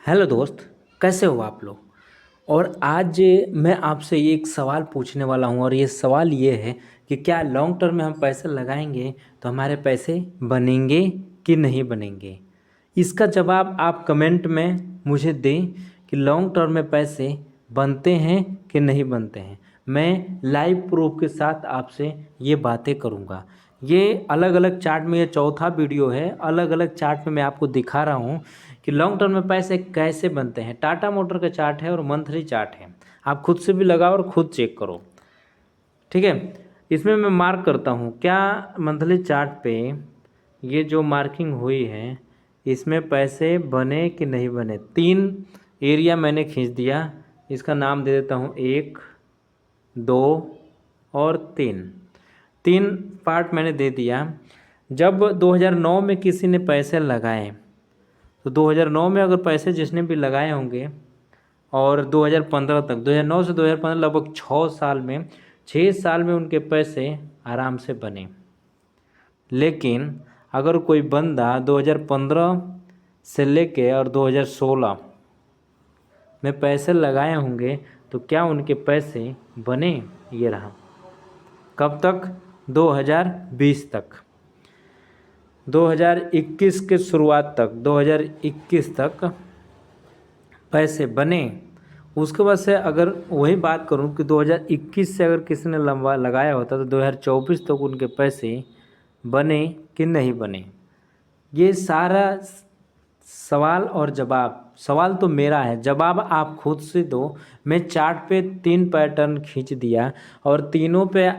Hello दोस्त, कैसे हो आप लोग। और आज मैं आपसे ये एक सवाल पूछने वाला हूँ और ये सवाल ये है कि क्या लॉन्ग टर्म में हम पैसे लगाएंगे तो हमारे पैसे बनेंगे कि नहीं बनेंगे। इसका जवाब आप कमेंट में मुझे दें कि लॉन्ग टर्म में पैसे बनते हैं कि नहीं बनते हैं। मैं लाइव प्रूफ के साथ आपसे ये बातें करूँगा। ये अलग अलग चार्ट में, ये चौथा वीडियो है, अलग अलग चार्ट में मैं आपको दिखा रहा हूँ कि लॉन्ग टर्म में पैसे कैसे बनते हैं। टाटा मोटर का चार्ट है और मंथली चार्ट है, आप खुद से भी लगाओ और खुद चेक करो, ठीक है। इसमें मैं मार्क करता हूँ क्या मंथली चार्ट पे ये जो मार्किंग हुई है इसमें पैसे बने कि नहीं बने। 3 एरिया मैंने खींच दिया, इसका नाम दे देता हूँ 1, 2 और 3। 3 पार्ट मैंने दे दिया। जब 2009 में किसी ने पैसे लगाए तो 2009 में अगर पैसे जिसने भी लगाए होंगे और 2015 तक, 2009 से 2015 लगभग 6 साल में, 6 साल में उनके पैसे आराम से बने। लेकिन अगर कोई बंदा 2015 से लेके और 2016 में पैसे लगाए होंगे तो क्या उनके पैसे बने। ये रहा कब तक, 2020 तक, 2021 के शुरुआत तक, 2021 तक पैसे बने। उसके बाद से अगर वही बात करूं कि 2021 से अगर किसी ने लंबा लगाया होता तो 2024 तक उनके पैसे बने कि नहीं बने। ये सारा सवाल और जवाब, सवाल तो मेरा है, जवाब आप खुद से दो। मैं चार्ट पे 3 पैटर्न खींच दिया और तीनों पे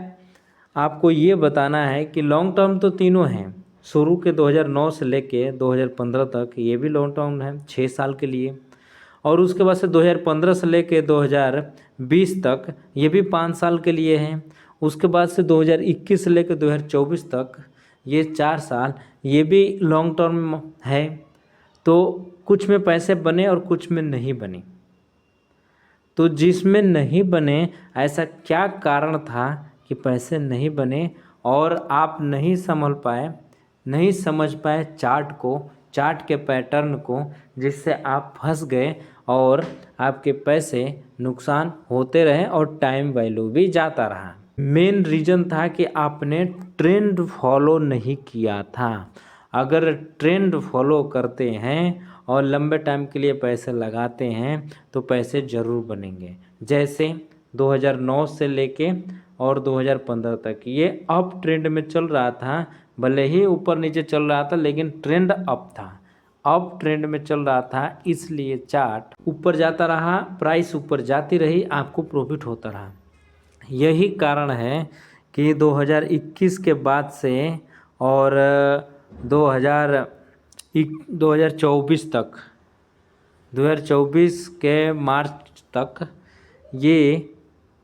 आपको ये बताना है कि लॉन्ग टर्म तो तीनों हैं। शुरू के 2009 से लेके 2015 तक ये भी लॉन्ग टर्म है 6 साल के लिए, और उसके बाद से 2015 से लेके 2020 तक ये भी 5 साल के लिए हैं। उसके बाद से 2021 से लेकर 2024 तक ये 4 साल, ये भी लॉन्ग टर्म है। तो कुछ में पैसे बने और कुछ में नहीं बने। तो जिसमें नहीं बने, ऐसा क्या कारण था कि पैसे नहीं बने और आप नहीं संभल पाए, नहीं समझ पाए चार्ट को, चार्ट के पैटर्न को, जिससे आप फंस गए और आपके पैसे नुकसान होते रहे और टाइम वैल्यू भी जाता रहा। मेन रीज़न था कि आपने ट्रेंड फॉलो नहीं किया था। अगर ट्रेंड फॉलो करते हैं और लंबे टाइम के लिए पैसे लगाते हैं तो पैसे ज़रूर बनेंगे। जैसे 2009 से लेके और 2015 तक ये अप ट्रेंड में चल रहा था, भले ही ऊपर नीचे चल रहा था लेकिन ट्रेंड अप था, अप ट्रेंड में चल रहा था, इसलिए चार्ट ऊपर जाता रहा, प्राइस ऊपर जाती रही, आपको प्रॉफिट होता रहा। यही कारण है कि 2021 के बाद से और 2024 तक, 2024 के मार्च तक ये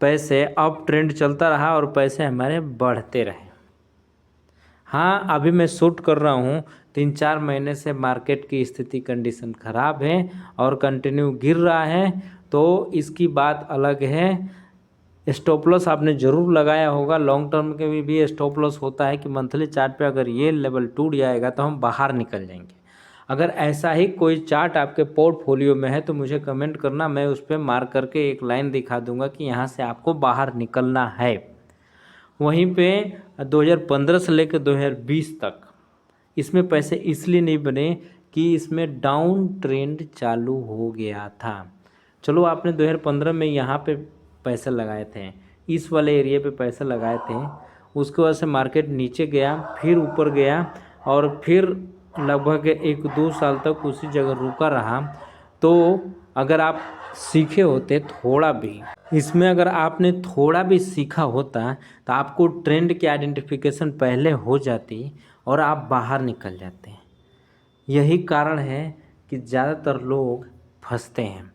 पैसे अप ट्रेंड चलता रहा और पैसे हमारे बढ़ते रहे। हाँ, अभी मैं शूट कर रहा हूँ, 3-4 महीने से मार्केट की स्थिति, कंडीशन ख़राब है और कंटिन्यू गिर रहा है, तो इसकी बात अलग है। स्टॉप लॉस आपने ज़रूर लगाया होगा। लॉन्ग टर्म के भी स्टॉप लॉस होता है कि मंथली चार्ट पे अगर ये लेवल टूट जाएगा तो हम बाहर निकल जाएंगे। अगर ऐसा ही कोई चार्ट आपके पोर्टफोलियो में है तो मुझे कमेंट करना, मैं उस पर मार्क करके एक लाइन दिखा दूंगा कि यहाँ से आपको बाहर निकलना है। वहीं पे 2015 से लेकर 2020 तक इसमें पैसे इसलिए नहीं बने कि इसमें डाउन ट्रेंड चालू हो गया था। चलो, आपने 2015 में यहाँ पे पैसे लगाए थे, इस वाले एरिया पे पैसे लगाए थे, उसके वजह से मार्केट नीचे गया, फिर ऊपर गया और फिर लगभग 1-2 साल तक उसी जगह रुका रहा। तो अगर आप सीखे होते थोड़ा भी, इसमें अगर आपने थोड़ा भी सीखा होता तो आपको ट्रेंड की आइडेंटिफिकेशन पहले हो जाती और आप बाहर निकल जाते हैं। यही कारण है कि ज़्यादातर लोग फंसते हैं,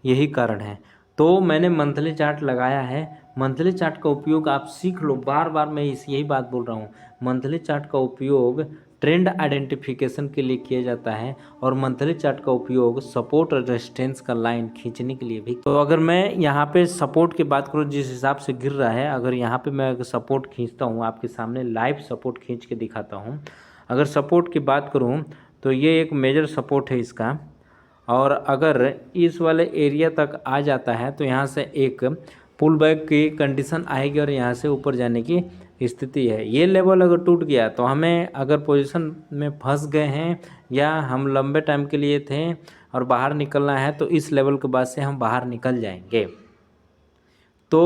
यही कारण है। तो मैंने मंथली चार्ट लगाया है। मंथली चार्ट का उपयोग आप सीख लो, बार बार मैं यही बात बोल रहा हूँ। मंथली चार्ट का उपयोग ट्रेंड आइडेंटिफिकेशन के लिए किया जाता है और मंथली चार्ट का उपयोग सपोर्ट और रेजिस्टेंस का लाइन खींचने के लिए भी। तो अगर मैं यहाँ पे सपोर्ट की बात करूँ, जिस हिसाब से गिर रहा है, अगर यहाँ पे मैं सपोर्ट खींचता हूँ, आपके सामने लाइव सपोर्ट खींच के दिखाता हूँ। अगर सपोर्ट की बात करूँ तो ये एक मेजर सपोर्ट है इसका, और अगर इस वाले एरिया तक आ जाता है तो यहाँ से एक पुल बैक की कंडीशन आएगी और यहाँ से ऊपर जाने की स्थिति है। ये लेवल अगर टूट गया तो हमें अगर पोजीशन में फंस गए हैं या हम लंबे टाइम के लिए थे और बाहर निकलना है तो इस लेवल के बाद से हम बाहर निकल जाएंगे। तो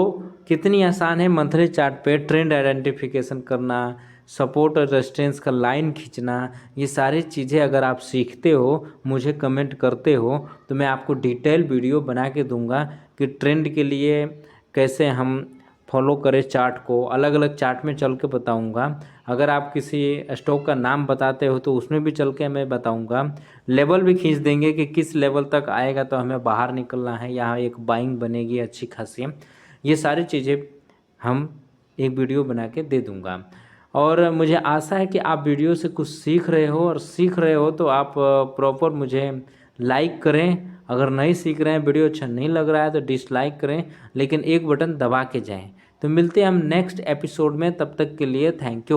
कितनी आसान है मंथली चार्ट पे ट्रेंड आइडेंटिफिकेशन करना, सपोर्ट और रेजिस्टेंस का लाइन खींचना। ये सारी चीज़ें अगर आप सीखते हो, मुझे कमेंट करते हो, तो मैं आपको डिटेल वीडियो बना के दूंगा कि ट्रेंड के लिए कैसे हम फॉलो करें चार्ट को। अलग अलग चार्ट में चल के बताऊंगा। अगर आप किसी स्टॉक का नाम बताते हो तो उसमें भी चल के मैं बताऊंगा। लेवल भी खींच देंगे कि किस लेवल तक आएगा तो हमें बाहर निकलना है, यहाँ एक बाइंग बनेगी अच्छी खासी। ये सारी चीज़ें हम एक वीडियो बना के दे दूंगा। और मुझे आशा है कि आप वीडियो से कुछ सीख रहे हो, और सीख रहे हो तो आप प्रॉपर मुझे लाइक करें। अगर नहीं सीख रहे हैं, वीडियो अच्छा नहीं लग रहा है तो डिसलाइक करें, लेकिन एक बटन दबा के जाएं। तो मिलते हैं हम नेक्स्ट एपिसोड में, तब तक के लिए थैंक यू।